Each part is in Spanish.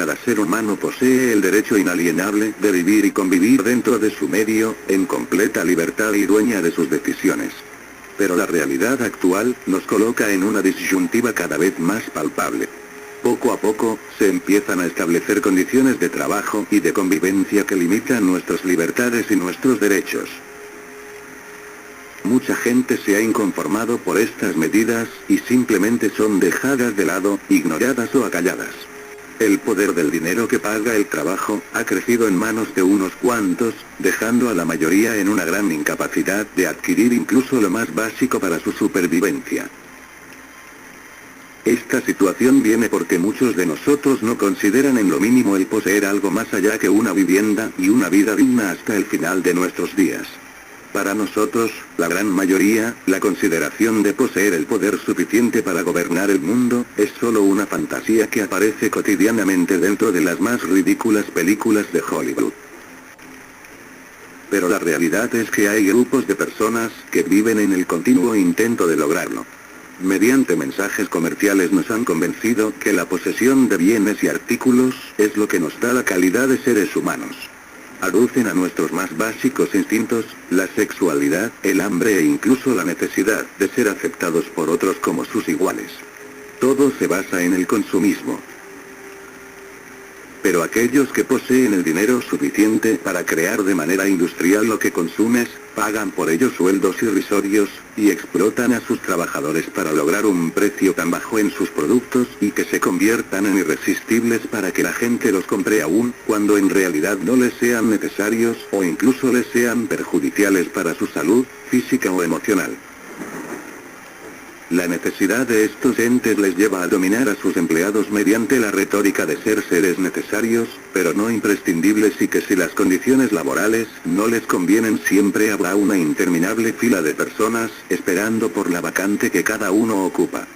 cada ser humano posee el derecho inalienable de vivir y convivir dentro de su medio, en completa libertad y dueña de sus decisiones. Pero la realidad actual nos coloca en una disyuntiva cada vez más palpable. Poco a poco, se empiezan a establecer condiciones de trabajo y de convivencia que limitan nuestras libertades y nuestros derechos. Mucha gente se ha inconformado por estas medidas, y simplemente son dejadas de lado, ignoradas o acalladas. El poder del dinero que paga el trabajo, ha crecido en manos de unos cuantos, dejando a la mayoría en una gran incapacidad de adquirir incluso lo más básico para su supervivencia. Esta situación viene porque muchos de nosotros no consideran en lo mínimo el poseer algo más allá que una vivienda y una vida digna hasta el final de nuestros días. Para nosotros, la gran mayoría, la consideración de poseer el poder suficiente para gobernar el mundo, es solo una fantasía que aparece cotidianamente dentro de las más ridículas películas de Hollywood. Pero la realidad es que hay grupos de personas que viven en el continuo intento de lograrlo. Mediante mensajes comerciales nos han convencido que la posesión de bienes y artículos es lo que nos da la calidad de seres humanos. Aducen a nuestros más básicos instintos, la sexualidad, el hambre e incluso la necesidad de ser aceptados por otros como sus iguales. Todo se basa en el consumismo. Pero aquellos que poseen el dinero suficiente para crear de manera industrial lo que consumes, pagan por ello sueldos irrisorios, y explotan a sus trabajadores para lograr un precio tan bajo en sus productos y que se conviertan en irresistibles para que la gente los compre aún, cuando en realidad no les sean necesarios o incluso les sean perjudiciales para su salud, física o emocional. La necesidad de estos entes les lleva a dominar a sus empleados mediante la retórica de ser seres necesarios, pero no imprescindibles, y que si las condiciones laborales no les convienen siempre habrá una interminable fila de personas esperando por la vacante que cada uno ocupa.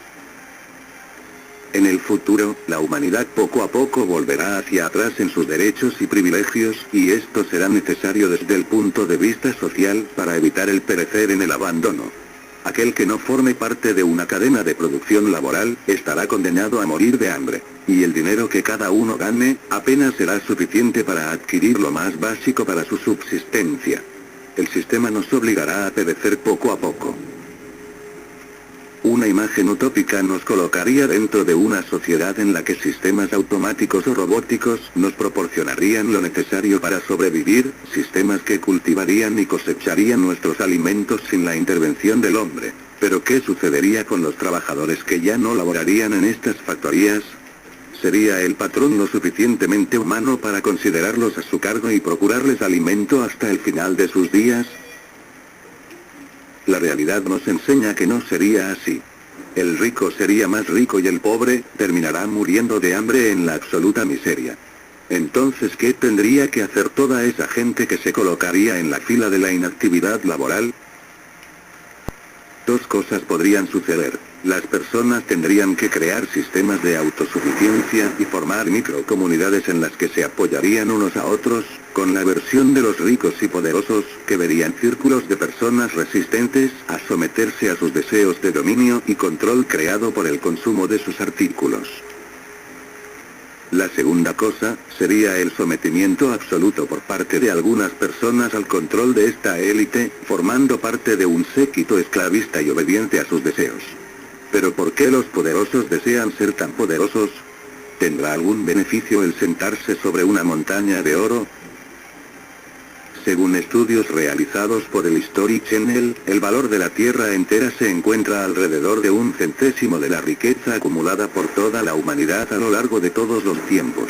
En el futuro, la humanidad poco a poco volverá hacia atrás en sus derechos y privilegios, y esto será necesario desde el punto de vista social para evitar el perecer en el abandono. Aquel que no forme parte de una cadena de producción laboral, estará condenado a morir de hambre, y el dinero que cada uno gane, apenas será suficiente para adquirir lo más básico para su subsistencia. El sistema nos obligará a perecer poco a poco. Una imagen utópica nos colocaría dentro de una sociedad en la que sistemas automáticos o robóticos nos proporcionarían lo necesario para sobrevivir, sistemas que cultivarían y cosecharían nuestros alimentos sin la intervención del hombre. Pero ¿qué sucedería con los trabajadores que ya no laborarían en estas factorías? ¿Sería el patrón lo suficientemente humano para considerarlos a su cargo y procurarles alimento hasta el final de sus días? La realidad nos enseña que no sería así. El rico sería más rico y el pobre terminará muriendo de hambre en la absoluta miseria. Entonces, ¿qué tendría que hacer toda esa gente que se colocaría en la fila de la inactividad laboral? Dos cosas podrían suceder. Las personas tendrían que crear sistemas de autosuficiencia y formar microcomunidades en las que se apoyarían unos a otros, con la versión de los ricos y poderosos, que verían círculos de personas resistentes a someterse a sus deseos de dominio y control creado por el consumo de sus artículos. La segunda cosa, sería el sometimiento absoluto por parte de algunas personas al control de esta élite, formando parte de un séquito esclavista y obediente a sus deseos. ¿Pero por qué los poderosos desean ser tan poderosos? ¿Tendrá algún beneficio el sentarse sobre una montaña de oro? Según estudios realizados por el History Channel, el valor de la Tierra entera se encuentra alrededor de 1/100 de la riqueza acumulada por toda la humanidad a lo largo de todos los tiempos.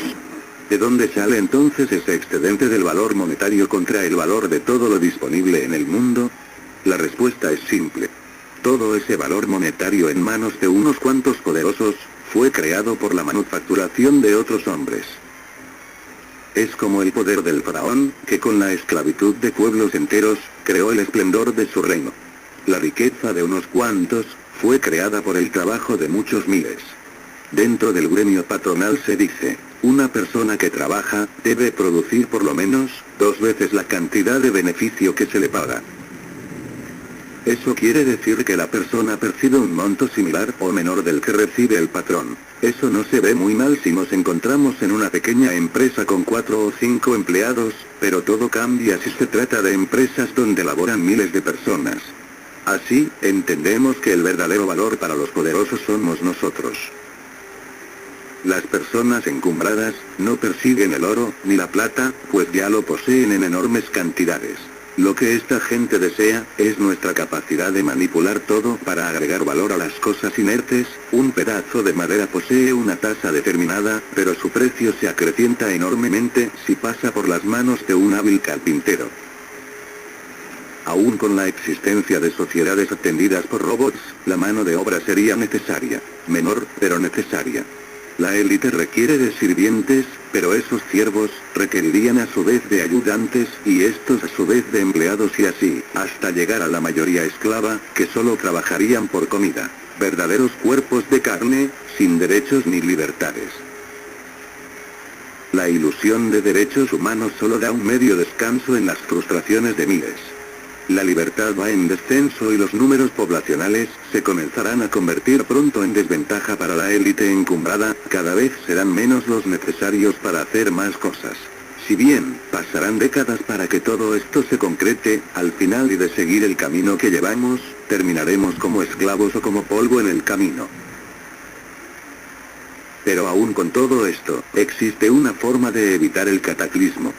¿De dónde sale entonces ese excedente del valor monetario contra el valor de todo lo disponible en el mundo? La respuesta es simple. Todo ese valor monetario en manos de unos cuantos poderosos, fue creado por la manufacturación de otros hombres. Es como el poder del faraón, que con la esclavitud de pueblos enteros, creó el esplendor de su reino. La riqueza de unos cuantos, fue creada por el trabajo de muchos miles. Dentro del gremio patronal se dice, una persona que trabaja, debe producir por lo menos, 2 veces la cantidad de beneficio que se le paga. Eso quiere decir que la persona percibe un monto similar o menor del que recibe el patrón. Eso no se ve muy mal si nos encontramos en una pequeña empresa con 4 o 5 empleados, pero todo cambia si se trata de empresas donde laboran miles de personas. Así, entendemos que el verdadero valor para los poderosos somos nosotros. Las personas encumbradas, no persiguen el oro, ni la plata, pues ya lo poseen en enormes cantidades. Lo que esta gente desea, es nuestra capacidad de manipular todo para agregar valor a las cosas inertes. Un pedazo de madera posee una tasa determinada, pero su precio se acrecienta enormemente si pasa por las manos de un hábil carpintero. Aún con la existencia de sociedades atendidas por robots, la mano de obra sería necesaria. Menor, pero necesaria. La élite requiere de sirvientes, pero esos siervos, requerirían a su vez de ayudantes, y estos a su vez de empleados y así, hasta llegar a la mayoría esclava, que solo trabajarían por comida. Verdaderos cuerpos de carne, sin derechos ni libertades. La ilusión de derechos humanos solo da un medio descanso en las frustraciones de miles. La libertad va en descenso y los números poblacionales se comenzarán a convertir pronto en desventaja para la élite encumbrada, cada vez serán menos los necesarios para hacer más cosas. Si bien, pasarán décadas para que todo esto se concrete, al final y de seguir el camino que llevamos, terminaremos como esclavos o como polvo en el camino. Pero aún con todo esto, existe una forma de evitar el cataclismo.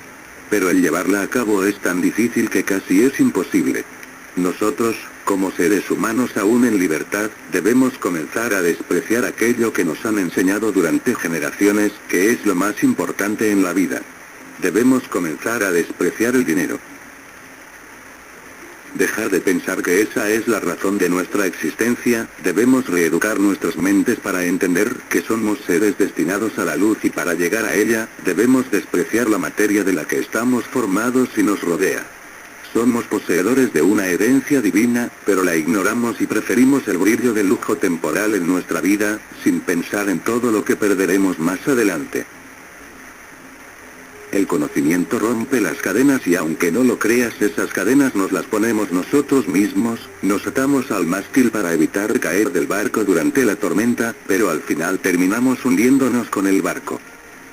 Pero el llevarla a cabo es tan difícil que casi es imposible. Nosotros, como seres humanos aún en libertad, debemos comenzar a despreciar aquello que nos han enseñado durante generaciones, que es lo más importante en la vida. Debemos comenzar a despreciar el dinero. Dejar de pensar que esa es la razón de nuestra existencia, debemos reeducar nuestras mentes para entender que somos seres destinados a la luz y para llegar a ella, debemos despreciar la materia de la que estamos formados y nos rodea. Somos poseedores de una herencia divina, pero la ignoramos y preferimos el brillo del lujo temporal en nuestra vida, sin pensar en todo lo que perderemos más adelante. El conocimiento rompe las cadenas y aunque no lo creas, esas cadenas nos las ponemos nosotros mismos, nos atamos al mástil para evitar caer del barco durante la tormenta, pero al final terminamos hundiéndonos con el barco.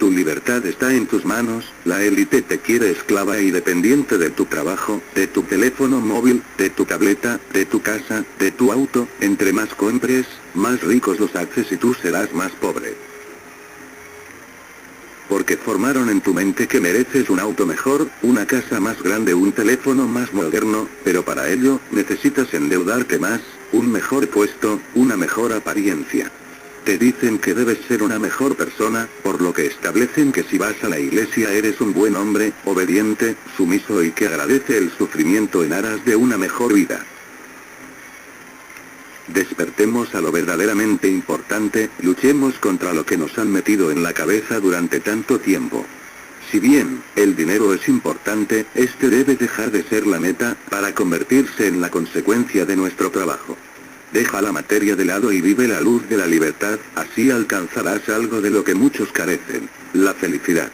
Tu libertad está en tus manos, la élite te quiere esclava y dependiente de tu trabajo, de tu teléfono móvil, de tu tableta, de tu casa, de tu auto. Entre más compres, más ricos los haces y tú serás más pobre. Porque formaron en tu mente que mereces un auto mejor, una casa más grande, un teléfono más moderno, pero para ello, necesitas endeudarte más, un mejor puesto, una mejor apariencia. Te dicen que debes ser una mejor persona, por lo que establecen que si vas a la iglesia eres un buen hombre, obediente, sumiso y que agradece el sufrimiento en aras de una mejor vida. Despertemos a lo verdaderamente importante, luchemos contra lo que nos han metido en la cabeza durante tanto tiempo. Si bien, el dinero es importante, este debe dejar de ser la meta, para convertirse en la consecuencia de nuestro trabajo. Deja la materia de lado y vive la luz de la libertad, así alcanzarás algo de lo que muchos carecen, la felicidad.